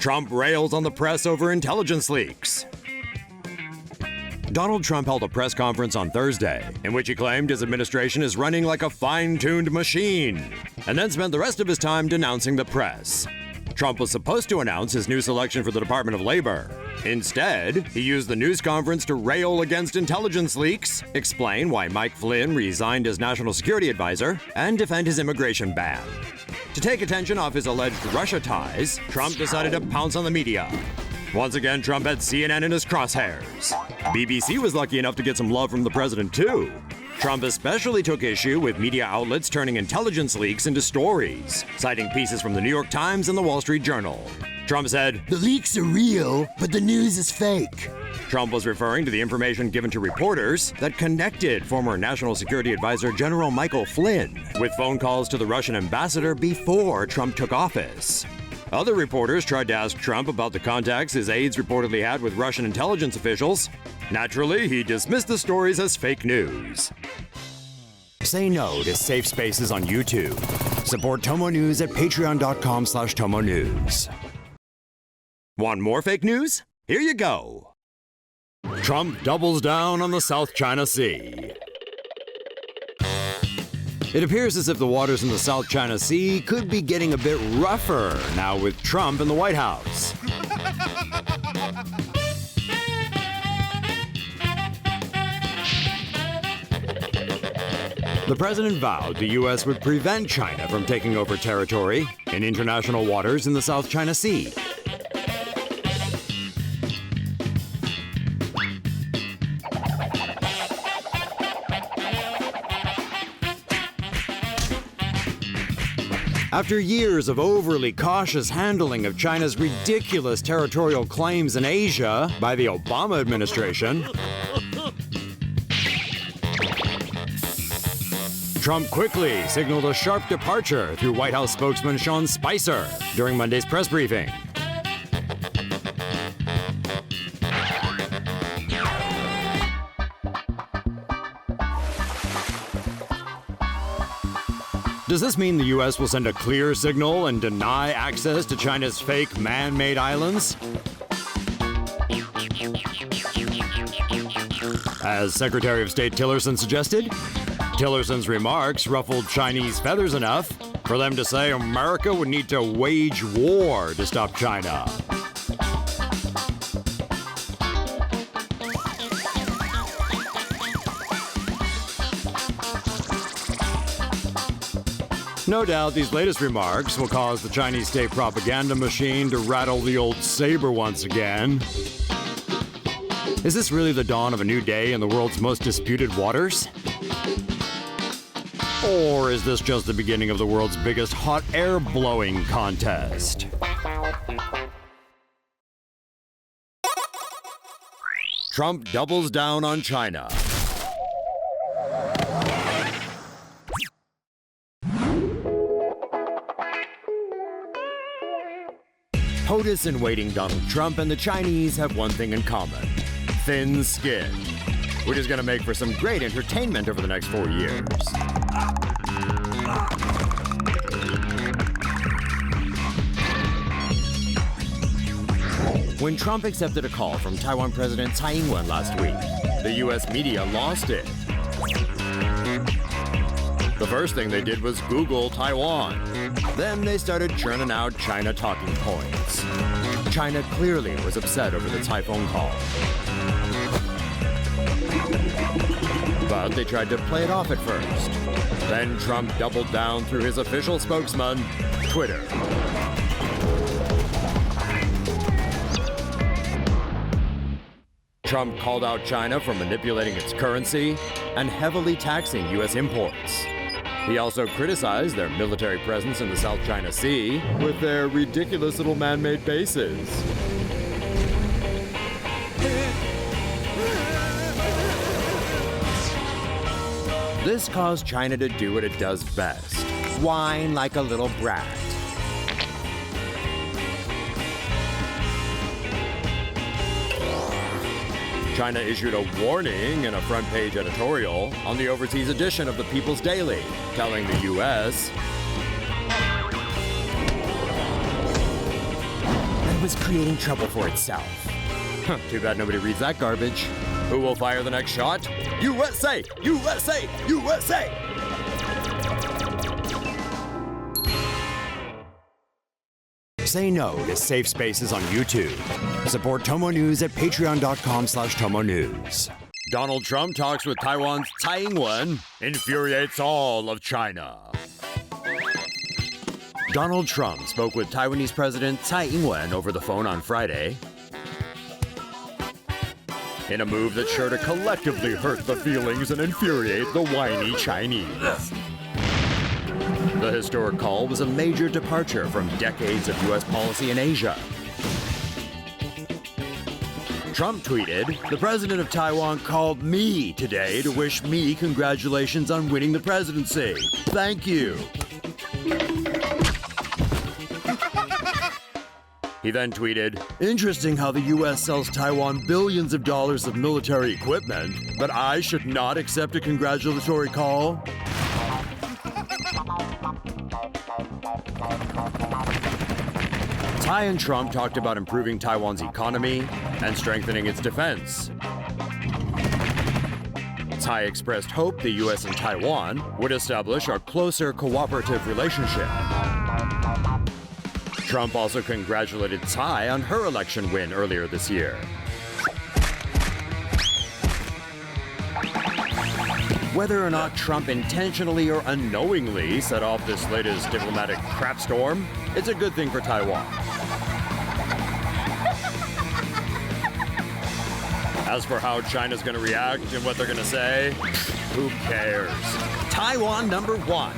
Trump rails on the press over intelligence leaks. Donald Trump held a press conference on Thursday in which he claimed his administration is running like a fine-tuned machine, and then spent the rest of his time denouncing the press. Trump was supposed to announce his new selection for the Department of Labor. Instead, he used the news conference to rail against intelligence leaks, explain why Mike Flynn resigned as national security advisor, and defend his immigration ban. To take attention off his alleged Russia ties, Trump decided to pounce on the media. Once again, Trump had CNN in his crosshairs. BBC was lucky enough to get some love from the president, too. Trump especially took issue with media outlets turning intelligence leaks into stories, citing pieces from the New York Times and the Wall Street Journal. Trump said, "The leaks are real, but the news is fake." Trump was referring to the information given to reporters that connected former National Security Advisor General Michael Flynn with phone calls to the Russian ambassador before Trump took office. Other reporters tried to ask Trump about the contacts his aides reportedly had with Russian intelligence officials. Naturally, he dismissed the stories as fake news. Say no to safe spaces on YouTube. Support TomoNews at patreon.com/TomoNews. Want more fake news? Here you go. Trump doubles down on the South China Sea. It appears as if the waters in the South China Sea could be getting a bit rougher now with Trump in the White House. The president vowed the U.S. would prevent China from taking over territory in international waters in the South China Sea. After years of overly cautious handling of China's ridiculous territorial claims in Asia by the Obama administration, Trump quickly signaled a sharp departure through White House spokesman Sean Spicer during Monday's press briefing. Does this mean the U.S. will send a clear signal and deny access to China's fake man-made islands? As Secretary of State Tillerson suggested, Tillerson's remarks ruffled Chinese feathers enough for them to say America would need to wage war to stop China. No doubt these latest remarks will cause the Chinese state propaganda machine to rattle the old saber once again. Is this really the dawn of a new day in the world's most disputed waters? Or is this just the beginning of the world's biggest hot air blowing contest? Trump doubles down on China. POTUS-in-waiting Donald Trump and the Chinese have one thing in common: thin skin, which is going to make for some great entertainment over the next 4 years. When Trump accepted a call from Taiwan President Tsai Ing-wen last week, the U.S. media lost it. The first thing they did was Google Taiwan. Then they started churning out China talking points. China clearly was upset over the Tsai phone call. But they tried to play it off at first. Then Trump doubled down through his official spokesman, Twitter. Trump called out China for manipulating its currency and heavily taxing U.S. imports. He also criticized their military presence in the South China Sea with their ridiculous little man-made bases. This caused China to do what it does best: whine like a little brat. China issued a warning in a front-page editorial on the overseas edition of the People's Daily, telling the U.S., was creating trouble for itself. Too bad nobody reads that garbage. Who will fire the next shot? USA! USA! USA! Say no to safe spaces on YouTube. Support TomoNews at patreon.com/TomoNews. Donald Trump talks with Taiwan's Tsai Ing-wen, infuriates all of China. Donald Trump spoke with Taiwanese President Tsai Ing-wen over the phone on Friday, in a move that's sure to collectively hurt the feelings and infuriate the whiny Chinese. The historic call was a major departure from decades of U.S. policy in Asia. Trump tweeted, "The president of Taiwan called me today to wish me congratulations on winning the presidency. Thank you." He then tweeted, "Interesting how the U.S. sells Taiwan billions of dollars of military equipment, but I should not accept a congratulatory call." Tsai and Trump talked about improving Taiwan's economy and strengthening its defense. Tsai expressed hope the U.S. and Taiwan would establish a closer cooperative relationship. Trump also congratulated Tsai on her election win earlier this year. Whether or not Trump intentionally or unknowingly set off this latest diplomatic crap storm, it's a good thing for Taiwan. As for how China's going to react and what they're going to say, who cares? Taiwan #1.